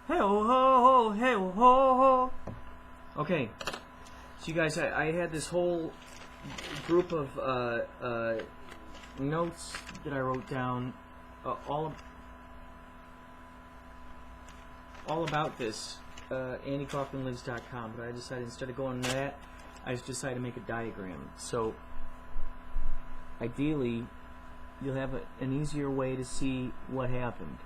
Hey ho ho, hey ho ho. Okay, so you guys, I had this whole group of notes that I wrote down, all about this, AndyKaufmanLives.com, but I decided instead of going to that, I just decided to make a diagram. So, ideally, you'll have an easier way to see what happened.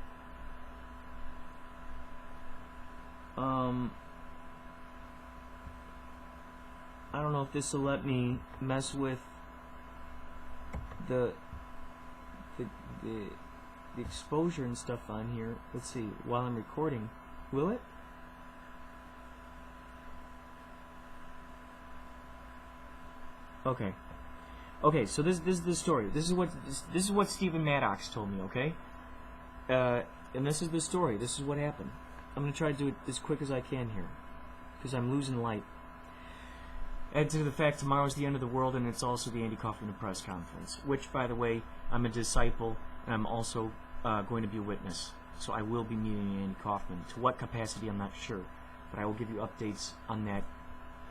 I don't know if this will let me mess with the exposure and stuff on here. Let's see, while I'm recording. Will it? Okay. Okay, so this is the story. This is what Stephen Maddox told me, okay? And this is the story. This is what happened. I'm going to try to do it as quick as I can here, because I'm losing light. Add to the fact tomorrow's the end of the world, and it's also the Andy Kaufman press conference, which, by the way, I'm a disciple, and I'm also going to be a witness. So I will be meeting Andy Kaufman. To what capacity, I'm not sure, but I will give you updates on that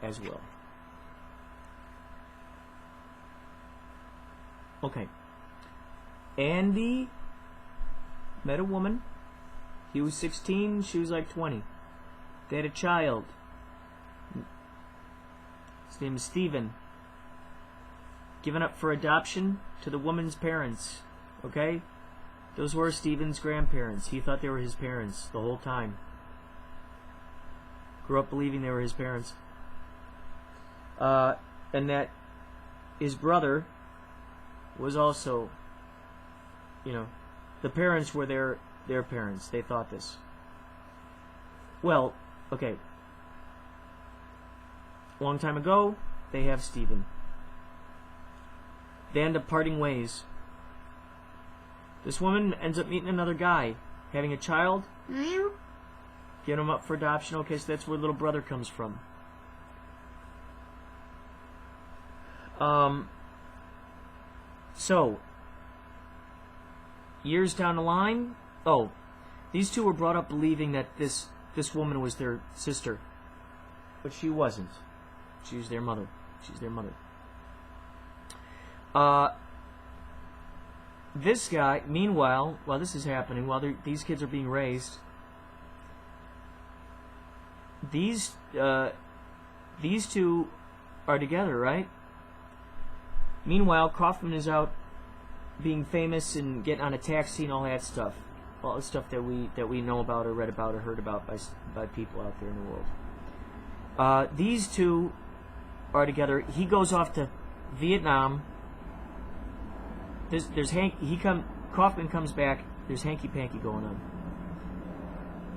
as well. Okay. Andy met a woman. He was 16, she was like 20. They had a child. His name is Stephen. Given up for adoption to the woman's parents. Okay? Those were Stephen's grandparents. He thought they were his parents the whole time. Grew up believing they were his parents. And that his brother was also, you know, the parents were their parents. They thought this. Well, okay. A long time ago, they have Stephen. They end up parting ways. This woman ends up meeting another guy, having a child, giving him up for adoption. Okay, so that's where little brother comes from. So, years down the line, these two were brought up believing that this woman was their sister, but she wasn't. She was their mother. She's their mother. This guy, meanwhile, while this is happening, while these kids are being raised, these two are together, right? Meanwhile, Kaufman is out being famous and getting on a taxi and all that stuff. All the stuff that we know about or read about or heard about by people out there in the world. These two are together. He goes off to Vietnam. Kaufman comes back. There's hanky-panky going on.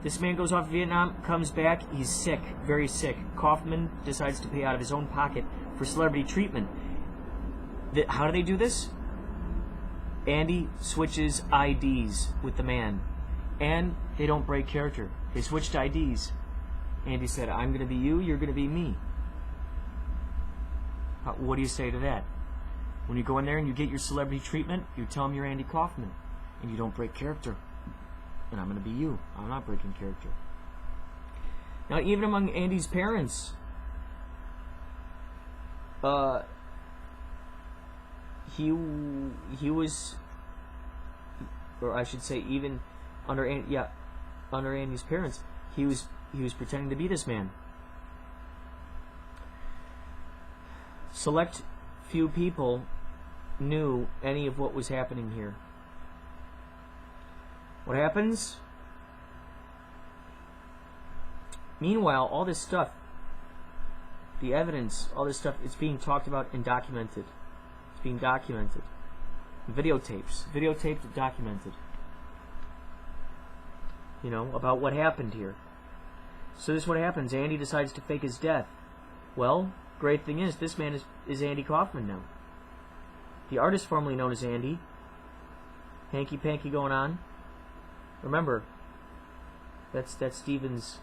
This man goes off to Vietnam, comes back. He's sick, very sick. Kaufman decides to pay out of his own pocket for celebrity treatment. How do they do this? Andy switches IDs with the man, and they don't break character. They switched IDs. Andy said, "I'm going to be you, you're going to be me." What do you say to that? When you go in there and you get your celebrity treatment, you tell them you're Andy Kaufman, and you don't break character. And I'm going to be you. I'm not breaking character. Now, even among Andy's parents, he was, or I should say, even under Andy's parents, he was pretending to be this man. Select few people knew any of what was happening here. What happens? Meanwhile, all this stuff, the evidence, all this stuff, it's being talked about and documented. It's being documented. Videotaped and documented. You know, about what happened here. So this is what happens. Andy decides to fake his death. Well, great thing is, this man is Andy Kaufman now. The artist formerly known as Andy. Hanky-panky going on. Remember, that's Stephen's,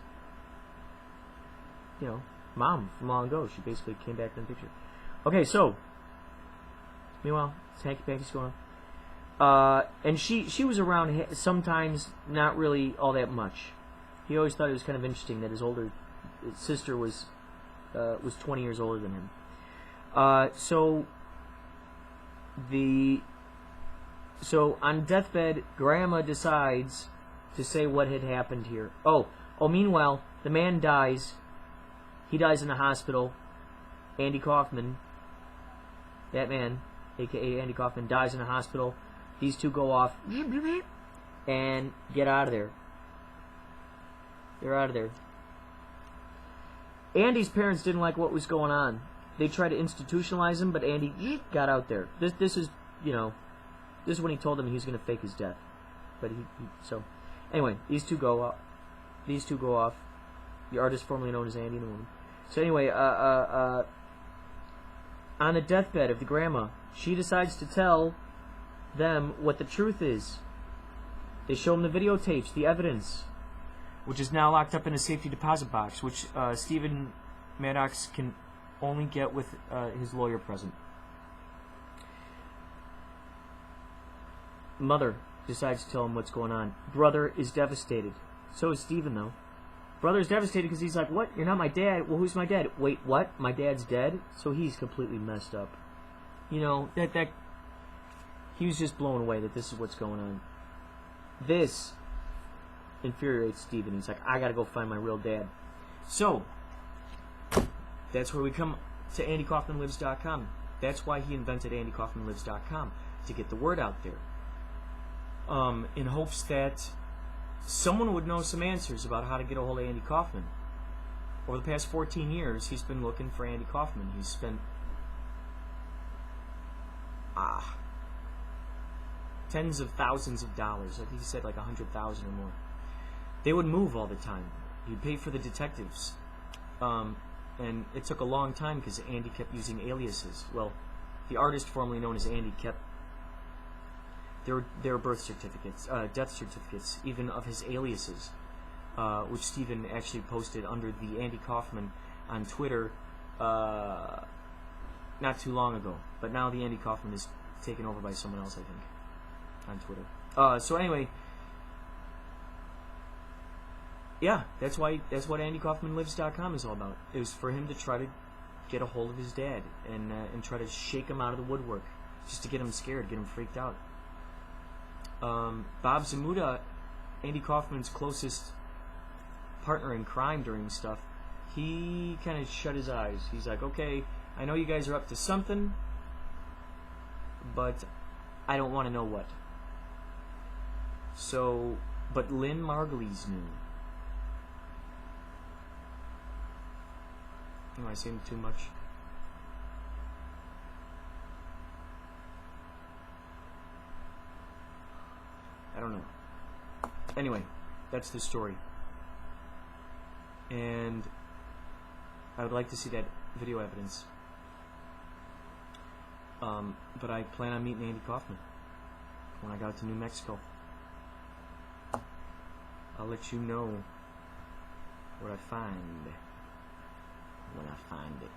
mom from long ago. She basically came back in the picture. Okay, so, meanwhile, it's hanky-panky's going on. And she was around sometimes, not really all that much. He always thought it was kind of interesting that his sister was 20 years older than him. So on deathbed, Grandma decides to say what had happened here. Meanwhile, the man dies. He dies in the hospital. Andy Kaufman, that man, aka Andy Kaufman, dies in the hospital. These two go off and get out of there. They're out of there. Andy's parents didn't like what was going on. They tried to institutionalize him, but Andy got out there. This is when he told them he was going to fake his death. But so anyway, these two go off. The artist formerly known as Andy and the woman. So anyway, on the deathbed of the grandma, she decides to tell them what the truth is. They show them the videotapes, the evidence, which is now locked up in a safety deposit box, which Stephen Maddox can only get with his lawyer present. Mother decides to tell him what's going on. Brother is devastated. So is Stephen, though. Brother is devastated because he's like, what? You're not my dad? Well, who's my dad? Wait, what? My dad's dead? So he's completely messed up. You know, that he was just blown away that this is what's going on. This infuriates Stephen. He's like, I gotta go find my real dad. So, that's where we come to AndyKaufmanLives.com. That's why he invented AndyKaufmanLives.com, to get the word out there. In hopes that someone would know some answers about how to get a hold of Andy Kaufman. Over the past 14 years, he's been looking for Andy Kaufman. He's spent tens of thousands of dollars. I think he said like $100,000 or more. They would move all the time. He'd pay for the detectives. And it took a long time because Andy kept using aliases. Well, the artist formerly known as Andy kept their birth certificates, death certificates, even of his aliases, which Stephen actually posted under the Andy Kaufman on Twitter not too long ago. But now the Andy Kaufman is taken over by someone else, I think, on Twitter. So anyway, yeah, that's what AndyKaufmanLives.com is all about. It was for him to try to get a hold of his dad and try to shake him out of the woodwork, just to get him scared, get him freaked out. Bob Zamuda, Andy Kaufman's closest partner in crime during stuff, he kind of shut his eyes. He's like, okay, I know you guys are up to something, but I don't want to know what. So, but Lynn Margulies knew. Am I saying too much? I don't know. Anyway, that's the story. And I would like to see that video evidence. But I plan on meeting Andy Kaufman when I got to New Mexico. I'll let you know what I find when I find it.